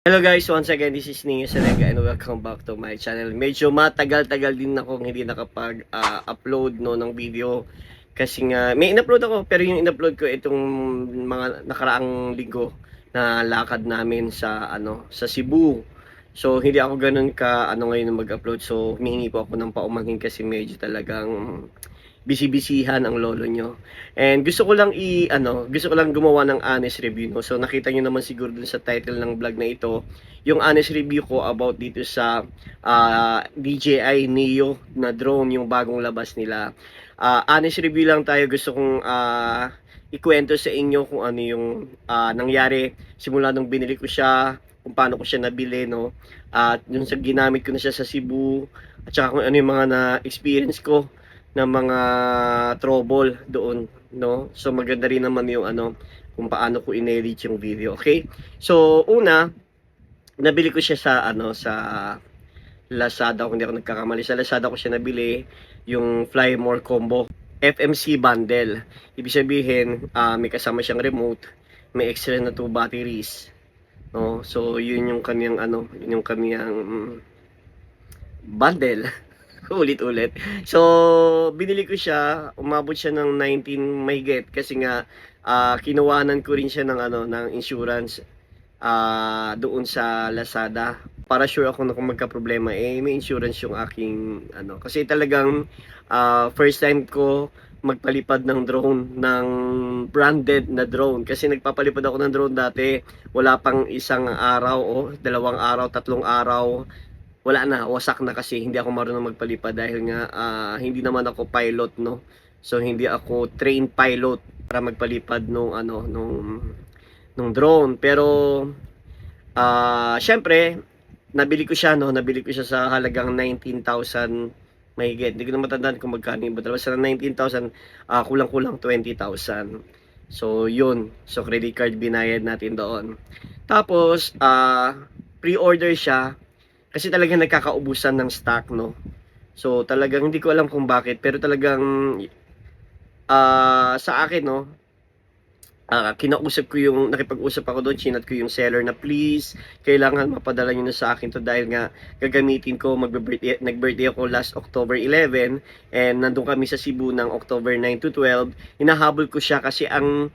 Hello guys, once again, this is Ninyo Salega and welcome back to my channel. Medyo matagal-tagal din akong hindi nakapag-upload ng video kasi nga may in-upload ako pero yung in-upload ko itong mga nakaraang linggo na lakad namin sa sa Cebu. So hindi ako ganoon ka ngayon mag-upload. So humihingi po ako ng paumanhin kasi medyo talagang busy-busyhan ang lolo nyo. And gusto ko lang gusto ko lang gumawa ng honest review, no. So nakita niyo naman siguro dun sa title ng vlog na ito, yung honest review ko about dito sa DJI Neo na drone, yung bagong labas nila. Honest review lang tayo, gusto kong ikwento sa inyo kung ano yung nangyari simula nung binili ko siya, kung paano ko siya nabili, no. At yung sa ginamit ko na siya sa Cebu, at saka kung ano yung mga na-experience ko ng mga trouble doon, no. So maganda rin naman yung kung paano ko in-edit yung video, okay? So una, nabili ko siya sa sa Lazada, kung hindi ako nagkakamali. Sa Lazada ko siya nabili yung Fly More Combo FMC bundle. Ibig sabihin, may kasama siyang remote, may extra na 2 batteries, no. So yun yung kaniyang yun yung kaniyang bundle. Ulit-ulit. So, binili ko siya, umabot siya ng 19 mahigit kasi nga kinuwanan ko rin siya ng ng insurance doon sa Lazada. Para sure ako na kung magka-problema may insurance yung aking kasi talagang first time ko magpalipad ng drone, ng branded na drone. Kasi nagpapalipad ako ng drone dati, wala pang isang araw o 2 araw, 3 araw, wala na, wasak na kasi hindi ako marunong magpalipad dahil nga hindi naman ako pilot, no. So hindi ako trained pilot para magpalipad nung drone. Pero syempre nabili ko siya, no, nabili ko siya sa halagang 19,000 mahigit. Hindi ko na matandaan kung magkano yung basta sa 19,000, kulang-kulang 20,000. So yun, so credit card binayad natin doon. Tapos pre-order siya kasi talagang nagkakaubusan ng stock, no. So talagang hindi ko alam kung bakit, pero talagang sa akin, no, kinausap ko yung, nakipag-usap ako doon, chinat ko yung seller na please, kailangan mapadala nyo na sa akin to dahil nga gagamitin ko, nag-birthday ako last October 11 and nandun kami sa Cebu ng October 9 to 12. Hinahabol ko siya kasi ang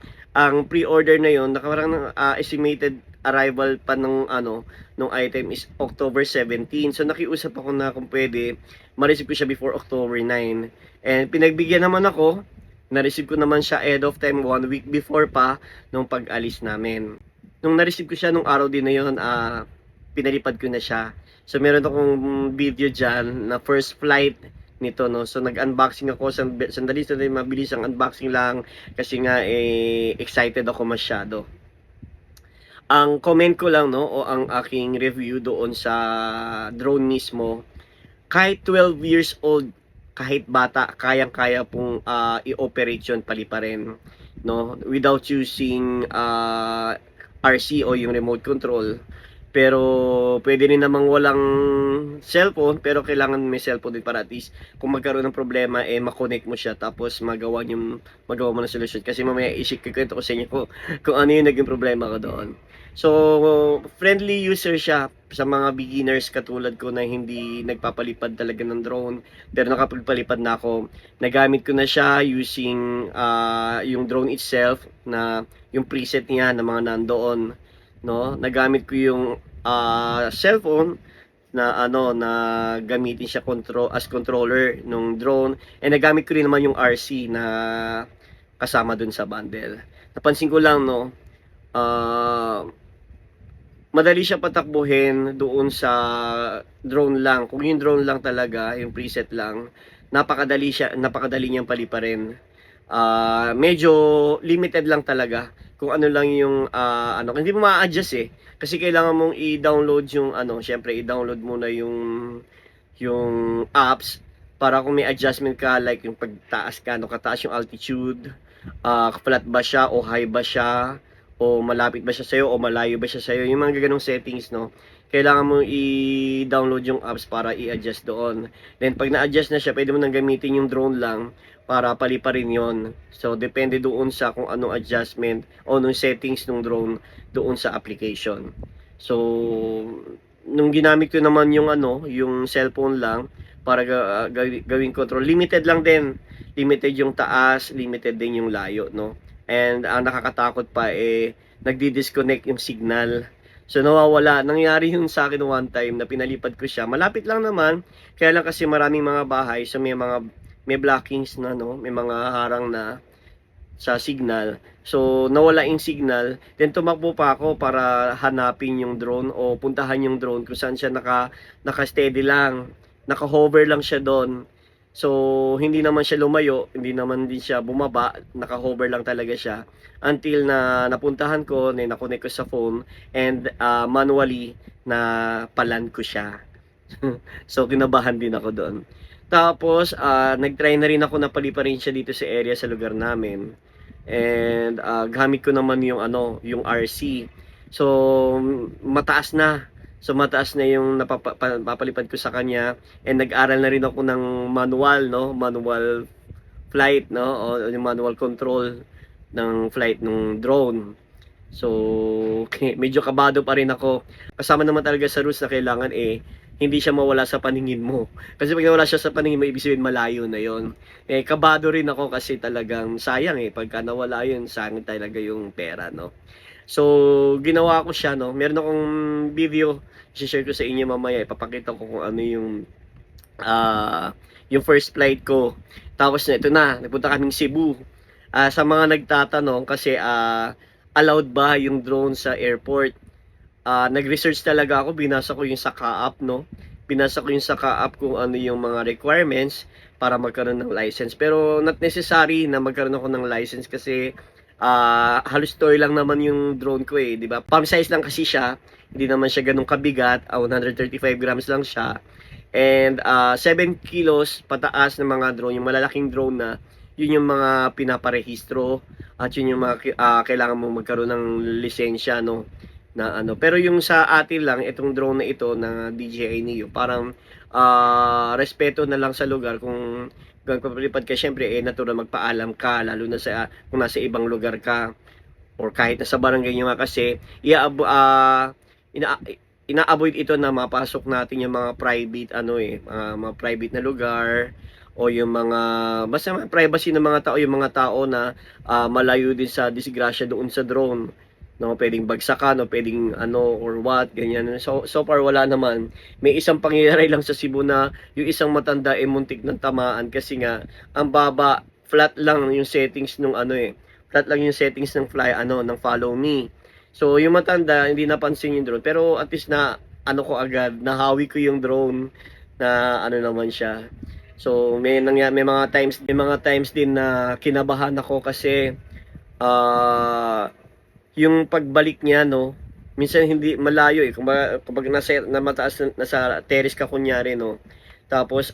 pre-order na yon, parang estimated arrival pa nung item is October 17. So nakiusap ako na kung pwede ma-receive ko siya before October 9. And pinagbigyan naman ako, na-receive ko naman siya ahead of time, 1 week before pa nung pag-alis namin. Nung na-receive ko siya nung araw din na yun, pinalipad ko na siya. So meron akong video dyan na first flight nito, no. So nag-unboxing ako, sandali mabilis ang unboxing lang kasi nga excited ako masyado. Ang comment ko lang, no, o ang aking review doon sa drone mismo, kahit 12 years old, kahit bata, kayang-kaya pong i-operate yun, paliparin, no, without using RC o yung remote control. Pero pwede rin namang walang cellphone, pero kailangan may cellphone din para at least kung magkaroon ng problema makonect mo siya, tapos magawa mo ng solusyon. Kasi mamaya i-kwento ko sa inyo kung ano yung naging problema ko doon. So friendly user siya sa mga beginners katulad ko na hindi nagpapalipad talaga ng drone, pero nakapagpalipad na ako. Nagamit ko na siya using yung drone itself, na yung preset niya na mga nandoon, no. Nagamit ko yung cellphone na na gamitin siya as controller ng drone, and nagamit ko rin naman yung RC na kasama dun sa bundle. Napansin ko lang, no, madali siya patakbuhin doon sa drone lang. Kung yung drone lang talaga, yung preset lang, napakadali niyang paliparin. Medyo limited lang talaga kung ano lang yung hindi mo ma-adjust kasi kailangan mong i-download yung syempre i-download muna yung apps para kung may adjustment ka, like yung pagtaas ka, kataas yung altitude, flat ba siya o high ba siya, o malapit ba siya sa'yo o malayo ba siya sa'yo, yung mga ganong settings, no. Kailangan mo i-download yung apps para i-adjust doon. Then pag na-adjust na siya, pwede mo nang gamitin yung drone lang para paliparin yon. So depende doon sa kung anong adjustment o anong settings ng drone doon sa application. So, nung ginamit ko naman yung yung cellphone lang para gawing control, limited lang din. Limited yung taas, limited din yung layo, no? And ang nakakatakot pa nagdi-disconnect yung signal. So nawawala. Nangyari yun sa akin one time na pinalipad ko siya. Malapit lang naman, kaya lang kasi maraming mga bahay, so may blockings na, no? May mga harang na sa signal. So, nawala yung signal. Then, tumakbo pa ako para hanapin yung drone o puntahan yung drone kung saan siya naka-steady lang. Naka-hover lang siya doon. So, hindi naman siya lumayo, hindi naman din siya bumaba, naka-hover lang talaga siya. Until na napuntahan ko, na-connect ko sa phone, and manually na palan ko siya. So, kinabahan din ako doon. Tapos, nag-try na rin ako na paliparin siya dito sa area sa lugar namin. And gamit ko naman yung yung RC. So mataas na. So mataas na yung napapalipad ko sa kanya, and nag-aral na rin ako ng manual, no? Manual flight, no? O yung manual control ng flight ng drone. So, medyo kabado pa rin ako. Kasama naman talaga sa rules na kailangan hindi siya mawala sa paningin mo. Kasi pag nawala siya sa paningin mo, ibig sabihin malayo na yon. Kabado rin ako kasi talagang sayang pagka nawala yun, sayang talaga yung pera, no? So, ginawa ko siya, no? Meron akong video, i-share ko sa inyo mamaya, ipapakita ko kung ano yung first flight ko. Tapos na ito na, nagpunta kaming Cebu. Sa mga nagtatanong kasi allowed ba yung drone sa airport? Nag-research talaga ako, binasa ko yung sa CAAP, no? Binasa ko yung sa CAAP kung ano yung mga requirements para magkaroon ng license. Pero not necessary na magkaroon ako ng license kasi halos toy lang naman yung drone ko di ba? Palm size lang kasi siya, hindi naman siya ganun kabigat, 135 grams lang siya. And 7 kilos pataas ng mga drone, yung malalaking drone na, yun yung mga pinaparehistro at yun yung mga kailangan mo magkaroon ng lisensya, no? Na pero yung sa atin lang itong drone na ito na DJI Neo, parang respeto na lang sa lugar. Kung papalipad ka, syempre natural magpaalam ka, lalo na sa kung nasa ibang lugar ka or kahit nasa barangay nyo nga, kasi ina-avoid ito na mapasok natin yung mga private mga private na lugar, o yung mga basta mga privacy ng mga tao, yung mga tao na malayo din sa disgrasya doon sa drone, no? Pwedeng bagsakan o pwedeng or what, ganyan. So far wala naman. May isang pangyayari lang sa Cebu na yung isang matanda muntik ng tamaan kasi nga ang baba, flat lang yung settings nung flat lang yung settings ng ng follow me. So yung matanda hindi napansin yung drone, pero at least na ko agad, nahawi ko yung drone na naman siya. So may mga times din na kinabahan ako kasi yung pagbalik niya, no, minsan hindi malayo kumbaga na mataas nasa terrace ka kunyari, no, tapos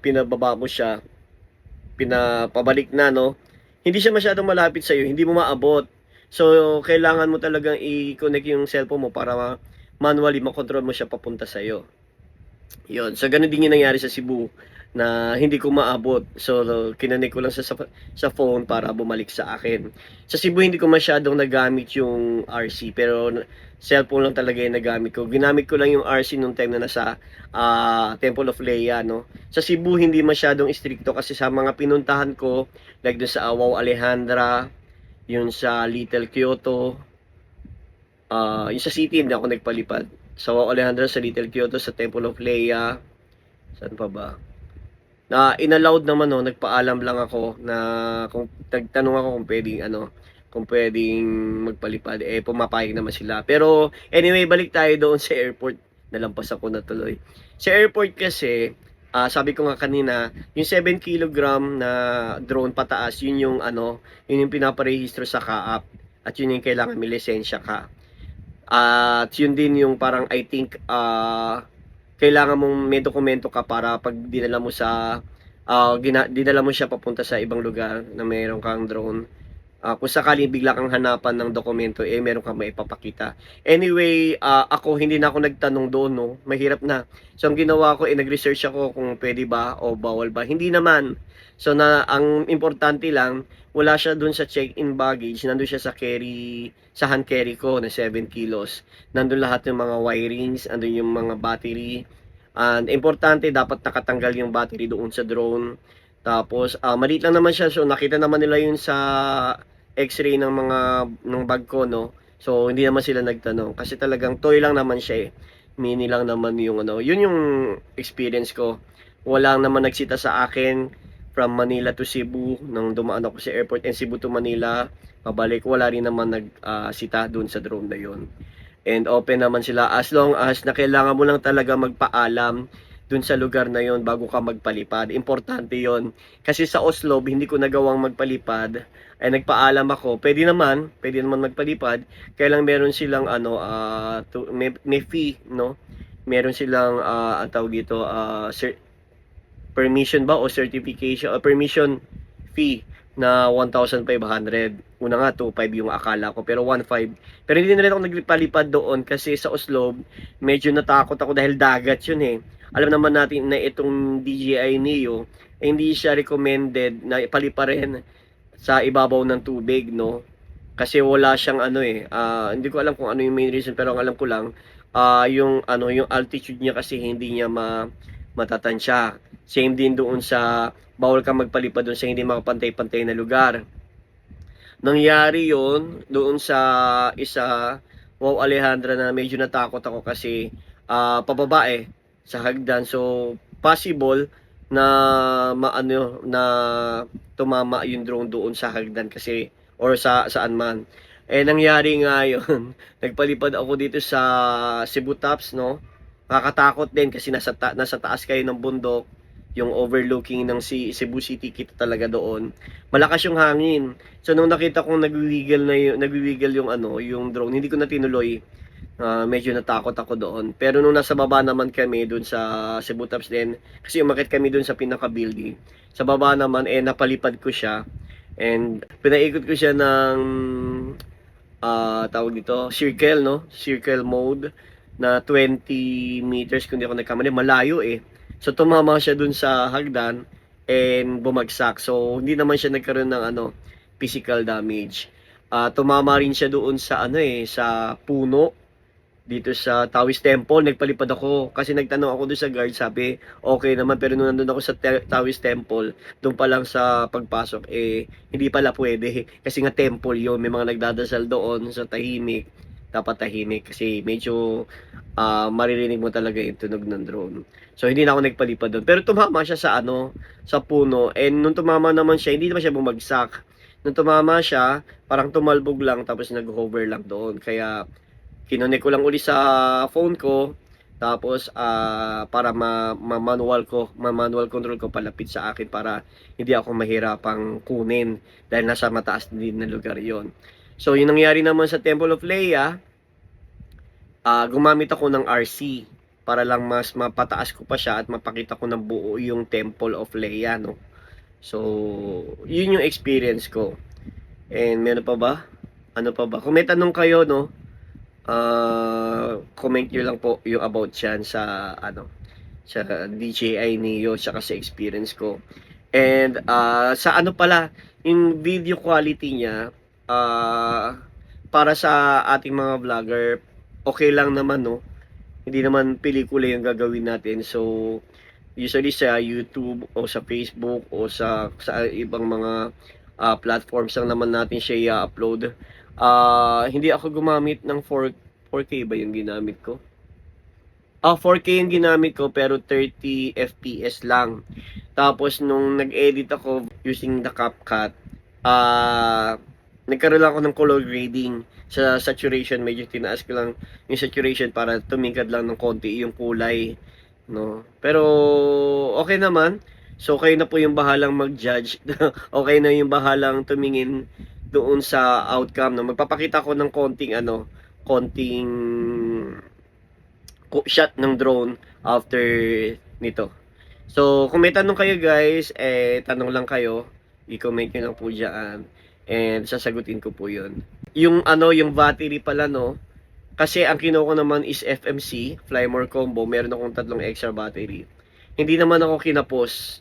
pinababa mo siya, pinapabalik na, no, hindi siya masyadong malapit sa iyo, hindi mo maabot. So kailangan mo talagang i-connect yung cellphone mo para manually makontrol mo siya papunta sa iyo. Yun. So, ganun din yung nangyari sa Cebu na hindi ko maabot. So, kinanik ko lang sa phone para bumalik sa akin. Sa Cebu, hindi ko masyadong nagamit yung RC, pero cellphone lang talaga yung nagamit ko. Ginamit ko lang yung RC nung time na nasa Temple of Leia, no? Sa Cebu, hindi masyadong stricto kasi sa mga pinuntahan ko, like doon sa Wow Alejandra, yun sa Little Kyoto, yung sa city, hindi ako nagpalipad. Sa Wow Alejandra, sa Little Kyoto, sa Temple of Leia, saan pa ba? Na inallowed naman, no, nagpaalam lang ako na kung nagtanong ako kung pwedeng magpalipad, pumapayag naman sila. Pero anyway, balik tayo doon sa airport. Nalampas ako na tuloy. Sa airport kasi, sabi ko nga kanina, yung 7 kilogram na drone pataas, yun yung yun yung pinaparehistro sa CAAP, at yun yung kailangan may lisensya ka. At yun din yung parang I think kailangan mong may dokumento ka para pag dinala mo dinala mo siya papunta sa ibang lugar na mayroon kang drone, Kung sakaling bigla kang hanapan ng dokumento, meron kang maipapakita. Anyway, ako hindi na ako nagtanong doon, no? Mahirap na. So, ang ginawa ko, nag-research ako kung pwede ba o bawal ba. Hindi naman. So, ang importante lang, wala siya doon sa check-in baggage. Nandun siya sa hand carry ko na 7 kilos. Nandun lahat yung mga wirings, nandun yung mga battery. And importante, dapat nakatanggal yung battery doon sa drone. Tapos, maliit lang naman siya. So, nakita naman nila yun sa x-ray ng bag ko, no. So hindi naman sila nagtanong kasi talagang toy lang naman siya eh. Mini lang naman yung ano. Yun yung experience ko. Walang naman nagsita sa akin from Manila to Cebu nang dumaan ako sa airport, and Cebu to Manila pabalik, wala rin naman nagsita doon sa drone na yun. And open naman sila as long as na kailangan mo lang talaga magpaalam dun sa lugar na yon bago ka magpalipad. Importante yon. Kasi sa Oslo, hindi ko nagawang magpalipad. Ay nagpaalam ako. Pwede naman magpalipad. Kaya lang meron silang may fee, no? Meron silang ang tawag dito, permission ba o certification o permission fee na 1,500. Una nga 2,500 yung akala ko, pero 1,500. Pero hindi na rin ako nagpalipad doon kasi sa Oslo medyo natakot ako dahil dagat yun eh. Alam naman natin na itong DJI Neo hindi siya recommended na ipaliparin sa ibabaw ng tubig, no? Kasi wala siyang hindi ko alam kung ano yung main reason, pero ang alam ko lang yung altitude niya kasi hindi niya matatansya. Same din doon sa bawal kang magpalipad doon sa hindi makapantay-pantay na lugar. Nangyari yon doon sa isa, wow Alejandra, na medyo natakot ako kasi pababa sa hagdan. So possible na na tumama yung drone doon sa hagdan kasi or saan man. Nangyari nga yun. Nagpalipad ako dito sa Cebu Tops, no? Nakakatakot din kasi nasa taas kayo ng bundok, yung overlooking ng Cebu City, kita talaga doon. Malakas yung hangin. So nung nakita kong nagwiwiggle yung drone, hindi ko na tinuloy. Medyo natakot ako doon. Pero nung nasa baba naman kami doon sa Cebu Tops din, kasi umakyat kami doon sa pinaka-building. Sa baba naman napalipad ko siya and pinaikot ko siya ng tawag dito, circle, no? Circle mode na 20 meters kung di ako nagkamali, malayo eh. So tumama siya dun sa hagdan and bumagsak. So hindi naman siya nagkaroon ng physical damage. Tumama rin siya doon sa sa puno dito sa Taoist Temple. Nagpalipad ako kasi nagtanong ako doon sa guard, sabi okay naman, pero nung nandun ako sa Taoist Temple, doon pa lang sa pagpasok hindi pala pwede kasi nga temple yun, may mga nagdadasal doon sa tahimik. Dapat tahimik kasi medyo maririnig mo talaga yung tunog ng drone. So hindi na ako nagpalipad doon, pero tumama siya sa puno, and nung tumama naman siya, hindi naman siya bumagsak. Nung tumama siya, parang tumalbog lang tapos nag-hover lang doon. Kaya kinonek ko lang uli sa phone ko, tapos para manual control ko palapit sa akin para hindi ako mahirapang kunin dahil nasa mataas din na lugar yon. So yung nangyari naman sa Temple of Leia, gumamit ako ng RC para lang mas mapataas ko pa siya at mapakita ko ng buo yung Temple of Leia, no? So yun yung experience ko. And meron pa ba? Ano pa ba? Kung may tanong kayo, no, comment nyo lang po yung about yan sa sa DJI Neo tsaka sa experience ko. And sa pala, yung video quality niya, para sa ating mga vlogger, okay lang naman, no? Hindi naman pelikula yung gagawin natin. So usually sa YouTube o sa Facebook o sa ibang mga platforms lang naman natin siya i-upload. Hindi ako gumamit ng 4K ba yung ginamit ko? 4K yung ginamit ko pero 30 FPS lang. Tapos nung nag-edit ako using the CapCut, nagkaroon lang ako ng color grading sa saturation. Medyo tinaas ko lang yung saturation para tumingkad lang ng konti yung kulay, no? Pero okay naman. So kayo na po yung bahalang mag-judge. Okay na yung bahalang tumingin doon sa outcome, no? Magpapakita ko ng konting shot ng drone after nito. So kung may tanong kayo guys, tanong lang kayo, i-comment nyo lang po dyan. and sasagutin ko po yun. Yung ano, yung battery pala, no, kasi ang kinuha ko naman is FMC, Fly More Combo. Meron akong 3 extra battery. Hindi naman ako kinapos.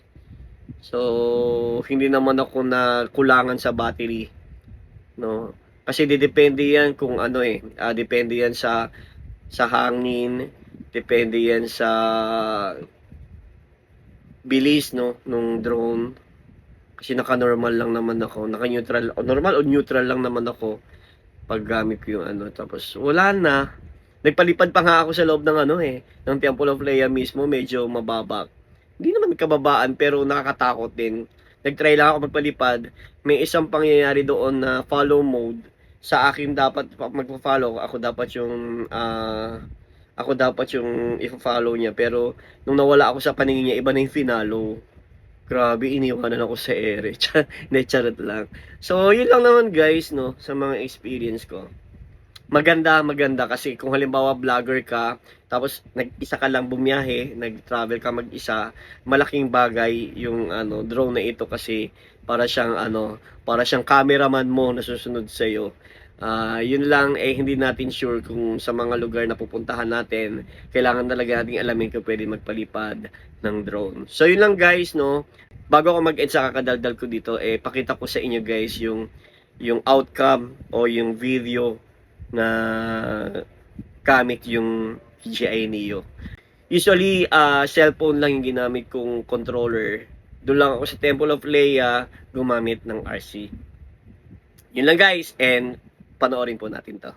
So, hindi naman ako na kulangan sa battery, no? Kasi depende yan kung ano depende yan sa hangin, depende yan sa bilis, no, nung drone. Kasi naka-normal lang naman ako, naka-neutral, normal o neutral lang naman ako paggamit ko yung ano. Tapos wala na. Nagpalipad pa nga ako sa loob ng ng Temple of Leia mismo, medyo mababa. Hindi naman kababaan pero nakakatakot din. Nagtry lang ako magpalipad. May isang pangyayari doon na follow mode. Sa akin dapat magpo-follow, ako dapat yung i-follow niya, pero nung nawala ako sa paningin niya, iba na yung finalo. Grabe, iniwanan ako sa ere. Hindi, charot lang. So, yun lang naman guys, no, sa mga experience ko. Maganda kasi kung halimbawa vlogger ka, tapos nag-isa ka lang bumiyahe, nag-travel ka mag-isa, malaking bagay yung drone na ito kasi para siyang cameraman mo na susunod sa iyo. Yun lang hindi natin sure kung sa mga lugar na pupuntahan natin, kailangan talaga nating alamin kung pwede magpalipad ng drone. So yun lang guys, no. Bago ako mag-end sa kakadaldal ko dito, pakita ko sa inyo guys yung outcome o yung video na gamit yung DJI Neo. Usually, cellphone lang yung ginamit kong controller. Doon lang ako sa Temple of Leia gumamit ng RC. Yun lang guys, and panoorin po natin to.